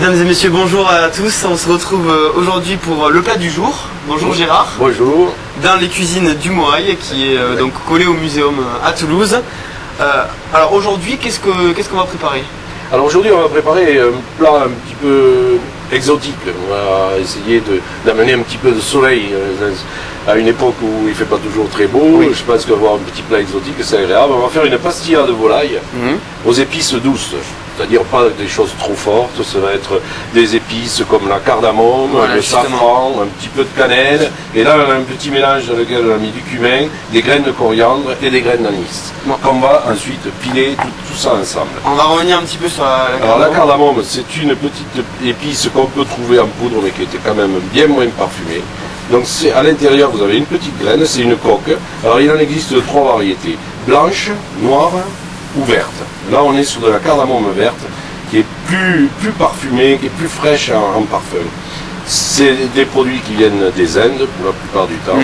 Mesdames et messieurs, bonjour à tous. On se retrouve aujourd'hui pour le plat du jour. Bonjour Gérard. Bonjour. Dans les cuisines du Moaille, qui est donc collé au muséum à Toulouse. Alors aujourd'hui, qu'est-ce qu'on va préparer? Alors aujourd'hui, on va préparer un plat un petit peu exotique. On va essayer d'amener un petit peu de soleil à une époque où il ne fait pas toujours très beau. Oui. Je pense qu'avoir un petit plat exotique, c'est agréable. On va faire une pastilla de volaille aux épices douces. C'est-à-dire pas des choses trop fortes, ça va être des épices comme la cardamome, voilà, le safran, un petit peu de cannelle. Et là, on a un petit mélange dans lequel on a mis du cumin, des graines de coriandre et des graines d'anis. Bon. On va ensuite piler tout ça ensemble. On va revenir un petit peu sur la cardamome. Alors la cardamome, c'est une petite épice qu'on peut trouver en poudre, mais qui était quand même bien moins parfumée. Donc à l'intérieur, vous avez une petite graine, c'est une coque. Alors il en existe 3 variétés, blanche, noire ou verte. Là on est sur de la cardamome verte qui est plus parfumée, qui est plus fraîche en parfum. C'est des produits qui viennent des Indes pour la plupart du temps,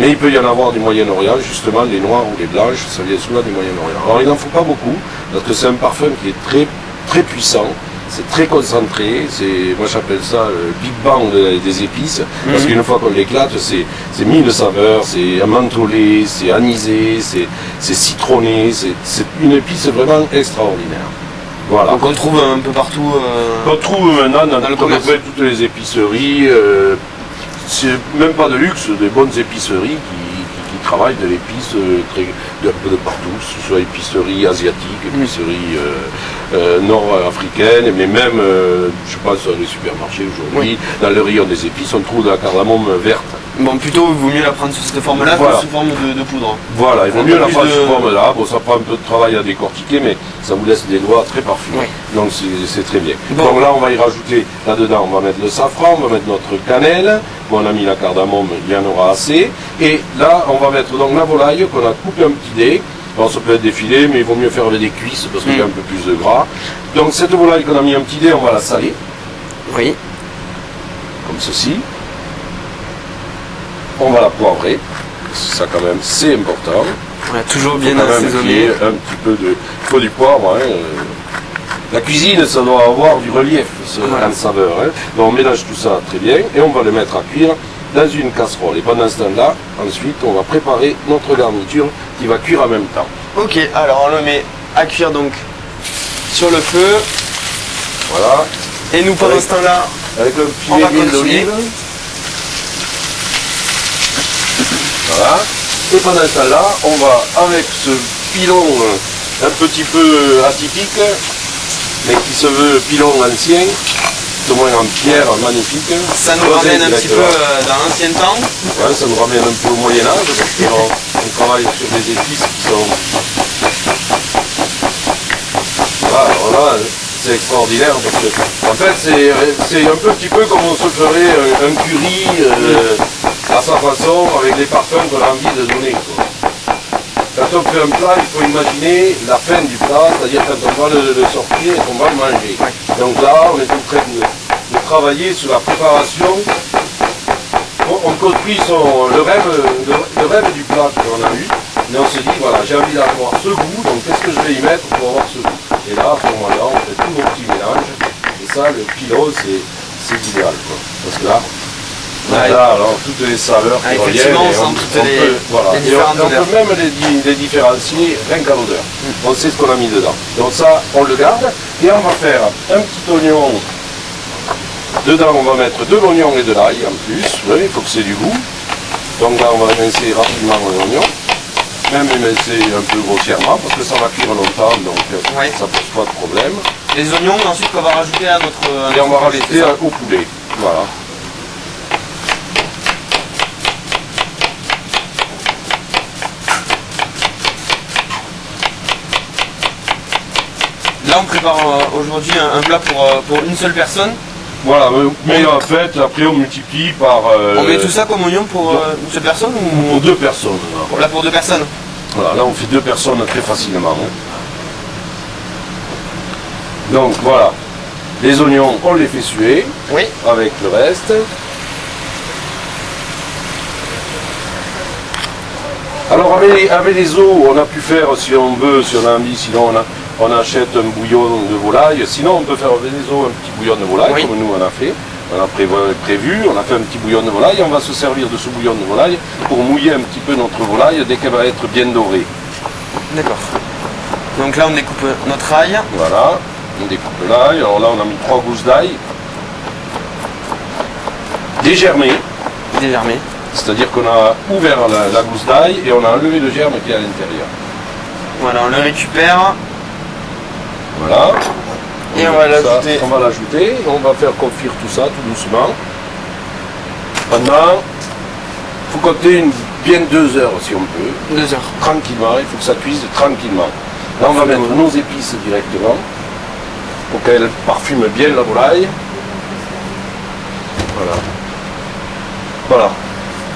mais il peut y en avoir du Moyen-Orient, justement les noires ou les blanches, ça vient souvent du Moyen-Orient. Alors il n'en faut pas beaucoup, parce que c'est un parfum qui est très, très puissant, c'est très concentré, moi j'appelle ça le Big Bang des épices, parce qu'une fois qu'on l'éclate, c'est 1000 saveurs, c'est mentholé, c'est anisé, c'est citronné, c'est une épice vraiment extraordinaire. Voilà. Donc on trouve un peu partout. On trouve maintenant dans le commerce toutes les épiceries, c'est même pas de luxe, des bonnes épiceries qui travaillent de l'épice de partout, que ce soit épicerie asiatique, épicerie nord-africaine, mais même, je pense, dans les supermarchés aujourd'hui, dans le rayon des épices, on trouve de la cardamome verte. Bon, plutôt, il vaut mieux la prendre sous cette forme-là que sous forme de poudre. Voilà, il vaut mieux la prendre sous forme-là. Bon, ça prend un peu de travail à décortiquer, mais ça vous laisse des doigts très parfumés. Donc c'est très bien. Bon. Donc là, on va y rajouter, là-dedans, on va mettre le safran, on va mettre notre cannelle. Bon, on a mis la cardamome, il y en aura assez. Et là, on va mettre donc la volaille qu'on a coupé un petit dé. Alors ça peut être des filets, mais il vaut mieux faire avec des cuisses parce qu'il y a un peu plus de gras. Donc cette volaille qu'on a mis un petit dé, on va la saler. Oui. Comme ceci. On va la poivrer. Ça quand même, c'est important. On a toujours bien assaisonné. Un petit peu de... Il faut du poivre. La cuisine, ça doit avoir du relief, en saveur. Donc on mélange tout ça très bien et on va le mettre à cuire dans une casserole. Et pendant ce temps-là, ensuite, on va préparer notre garniture qui va cuire en même temps. Ok, alors on le met à cuire donc sur le feu. Voilà. Et nous, pendant ce temps-là, avec un filet d'huile d'olive. Voilà. Et pendant ce temps-là, on va, avec ce pilon un petit peu atypique, mais qui se veut pilon ancien, au moins en pierre magnifique. Ça nous ramène un petit peu dans l'ancien temps. Ouais, ça nous ramène un peu au Moyen-Âge, parce qu'on travaille sur des épices qui sont... Voilà, alors là, c'est extraordinaire, parce que, en fait, c'est un petit peu comme on se ferait un curry à sa façon, avec les parfums qu'on a envie de donner, quoi. Quand on fait un plat, il faut imaginer la fin du plat, c'est-à-dire quand on va le sortir et qu'on va le manger. Donc là, on est en train de travailler sur la préparation. On construit le rêve du plat qu'on a eu, mais on se dit, voilà, j'ai envie d'avoir ce goût, donc qu'est-ce que je vais y mettre pour avoir ce goût? Et là, à ce moment-là, on fait tous nos petits mélanges, et ça, le pilon, c'est idéal, quoi. Parce que là, alors toutes les saveurs qui reviennent, et on peut même les différencier rien qu'à l'odeur. On sait ce qu'on a mis dedans. Donc ça, on le garde et on va faire un petit oignon. Dedans, on va mettre de l'oignon et de l'ail en plus. Oui, il faut que c'est du goût. Donc là, on va émincer rapidement l'oignon. Même émincer un peu grossièrement parce que ça va cuire longtemps, donc ça pose pas de problème. Les oignons, ensuite, qu'on va rajouter à notre... Et on va rajouter au poulet. Voilà. Là, on prépare aujourd'hui un plat pour une seule personne. Voilà, mais en fait, après on multiplie par... on met tout ça comme oignon pour une seule personne ou... Pour 2 personnes. Là, pour 2 personnes. Voilà, là on fait 2 personnes très facilement. Donc voilà, les oignons, on les fait suer avec le reste. Alors avec les os, on a pu faire, si on veut, si on a envie, sinon on achète un bouillon de volaille. Sinon, on peut faire des os, un petit bouillon de volaille, Oui. comme nous on a fait. On a prévu, on a fait un petit bouillon de volaille. On va se servir de ce bouillon de volaille pour mouiller un petit peu notre volaille dès qu'elle va être bien dorée. D'accord. Donc là, on découpe notre ail. Voilà, on découpe l'ail. Alors là, on a mis 3 gousses d'ail. Dégermées. Dégermé. C'est-à-dire qu'on a ouvert la gousse d'ail et on a enlevé le germe qui est à l'intérieur. Voilà, on le récupère. Voilà. Et on va l'ajouter. On va l'ajouter. On va faire confire tout ça tout doucement. Pendant, il faut compter bien 2 heures si on peut. 2 heures. Tranquillement, il faut que ça cuise tranquillement. Là, on va mettre nos épices directement pour qu'elles parfument bien la volaille. Voilà. Voilà.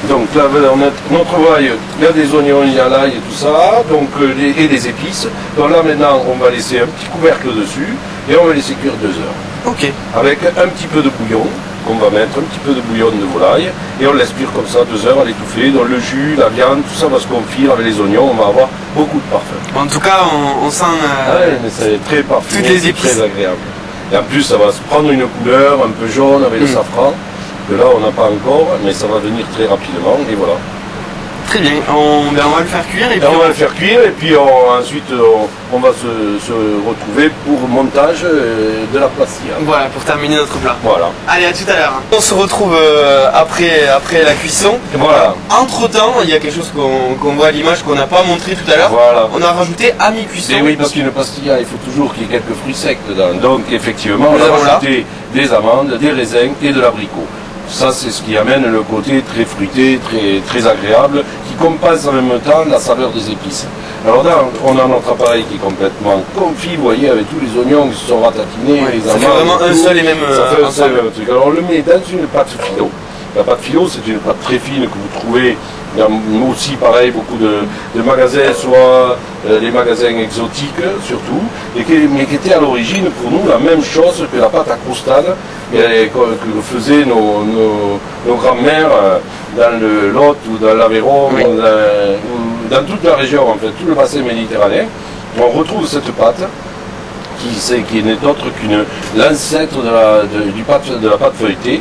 Donc là, on a notre volaille, il y a des oignons, il y a l'ail et tout ça, donc, et des épices. Donc là maintenant, on va laisser un petit couvercle dessus et on va laisser cuire 2 heures. Ok. Avec un petit peu de bouillon, qu'on va mettre, un petit peu de bouillon de volaille, et on laisse cuire comme ça 2 heures à l'étouffer. Donc le jus, la viande, tout ça va se confire avec les oignons, on va avoir beaucoup de parfum. En tout cas, on sent Ouais, mais c'est très parfumé, toutes les c'est épices. très agréable. Et en plus, ça va se prendre une couleur un peu jaune avec le safran. Que là, on n'a pas encore, mais ça va venir très rapidement, et voilà. très bien. On va le faire cuire et Et puis on va le faire cuire, et puis ensuite, on va se retrouver pour montage de la pastilla. voilà, pour terminer notre plat. Voilà. Allez, à tout à l'heure. On se retrouve après la cuisson. Et voilà. Entre temps, il y a quelque chose qu'on voit à l'image qu'on n'a pas montré tout à l'heure. Voilà. On a rajouté à mi-cuisson. Et oui, parce qu'une pastilla, il faut toujours qu'il y ait quelques fruits secs dedans. Donc, effectivement, on Nous a avons là. rajouté des amandes, des raisins et de l'abricot. Ça, c'est ce qui amène le côté très fruité, très agréable, qui compense en même temps la saveur des épices. Alors là, on a notre appareil qui est complètement confit, vous voyez, avec tous les oignons qui se sont ratatinés, Ouais, les ça amandes. fait vraiment un tout. seul et même Ça fait un seul ensemble. et même truc. Alors on le met dans une pâte philo. La pâte philo, c'est une pâte très fine que vous trouvez dans aussi, pareil, beaucoup de magasins, soit les magasins exotiques surtout, mais qui était à l'origine pour nous la même chose que la pâte à croustade que faisaient nos grands-mères dans le Lot ou dans l'Aveyron, Oui. ou dans toute la région, en fait, tout le bassin méditerranéen. On retrouve cette pâte qui n'est autre qu'une l'ancêtre de la pâte feuilletée.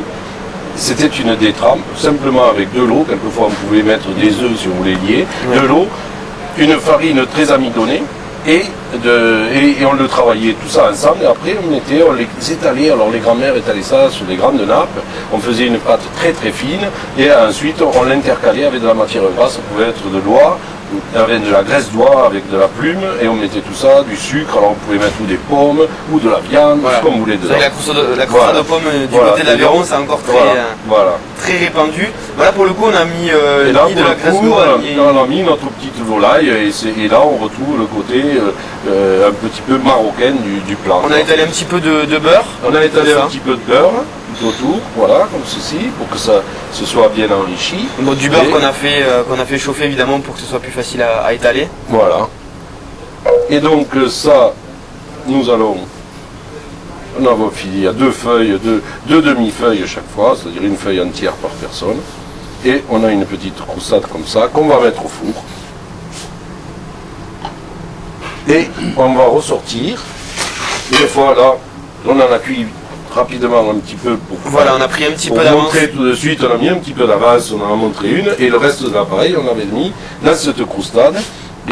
C'était une détrempe, simplement avec de l'eau, quelquefois on pouvait mettre des œufs si on voulait lier, de l'eau, une farine très amidonnée, et on le travaillait tout ça ensemble, et après on les étalait, alors les grands-mères étalaient ça sur des grandes nappes, on faisait une pâte très très fine, et ensuite on l'intercalait avec de la matière grasse, ça pouvait être de l'oie, avec de la graisse d'oie, avec de la plume, et on mettait tout ça, du sucre, alors on pouvait mettre ou des pommes, ou de la viande, Voilà. tout comme vous voulez dedans. La croustade Voilà. de pommes du Voilà. côté de l'Aveyron, c'est encore très, Voilà. très répandu. Voilà, pour le coup, on a mis Et là, ni de pour la le graisse coup, d'oie, on a mis notre petite volaille, et là on retrouve le côté un petit peu marocain du plat. on a étalé un petit peu de beurre. On a étalé Ça. un petit peu de beurre tout autour, voilà, comme ceci, pour que ça se soit bien enrichi. Bon, du beurre Et- qu'on a fait chauffer évidemment pour que ce soit plus facile à étaler. Voilà. Et donc ça, on a filé à 2 feuilles, deux demi-feuilles chaque fois, c'est-à-dire une feuille entière par personne. Et on a une petite croustade comme ça qu'on va mettre au four. Et on va ressortir. Une fois là, on en a cuit rapidement un petit peu pour Voilà, on a pris un petit pour peu d'avance. montrer tout de suite, on a mis un petit peu d'avance, on en a montré une, et le reste de l'appareil, on avait mis dans cette croustade,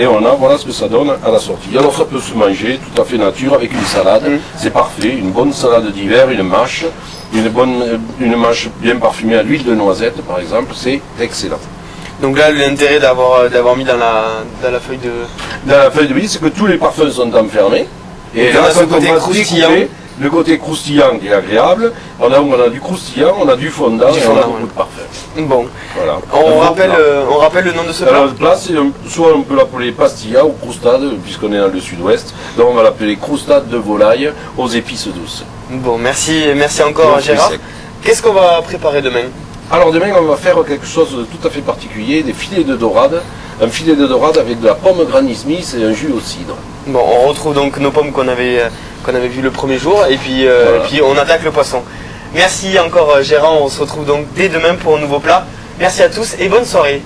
et voilà ce que ça donne à la sortie. Alors ça peut se manger tout à fait nature avec une salade, c'est parfait, une bonne salade d'hiver, une mâche bien parfumée à l'huile de noisette par exemple, c'est excellent. Donc là, l'intérêt d'avoir mis dans la feuille de... Dans la feuille de vie, c'est que tous les parfums sont enfermés, et on a là, ce quand côté on va croustillant. découper, le côté croustillant qui est agréable, on a du croustillant, on a du fondant, et on a fondant, beaucoup ouais. de parfum. Bon, Voilà. on Un bon rappelle, plat. on rappelle le nom de ce plat. Alors le plat, soit on peut l'appeler pastilla ou croustade, puisqu'on est dans le sud-ouest. Donc on va l'appeler croustade de volaille aux épices douces. Bon, merci encore Donc, Gérard. c'est sec. Qu'est-ce qu'on va préparer demain? Alors demain, on va faire quelque chose de tout à fait particulier, des filets de dorade. Un filet de dorade avec de la pomme Granny Smith et un jus au cidre. Bon, on retrouve donc nos pommes qu'on avait vues le premier jour et puis on attaque le poisson. Merci encore Gérard, on se retrouve donc dès demain pour un nouveau plat. Merci à tous et bonne soirée.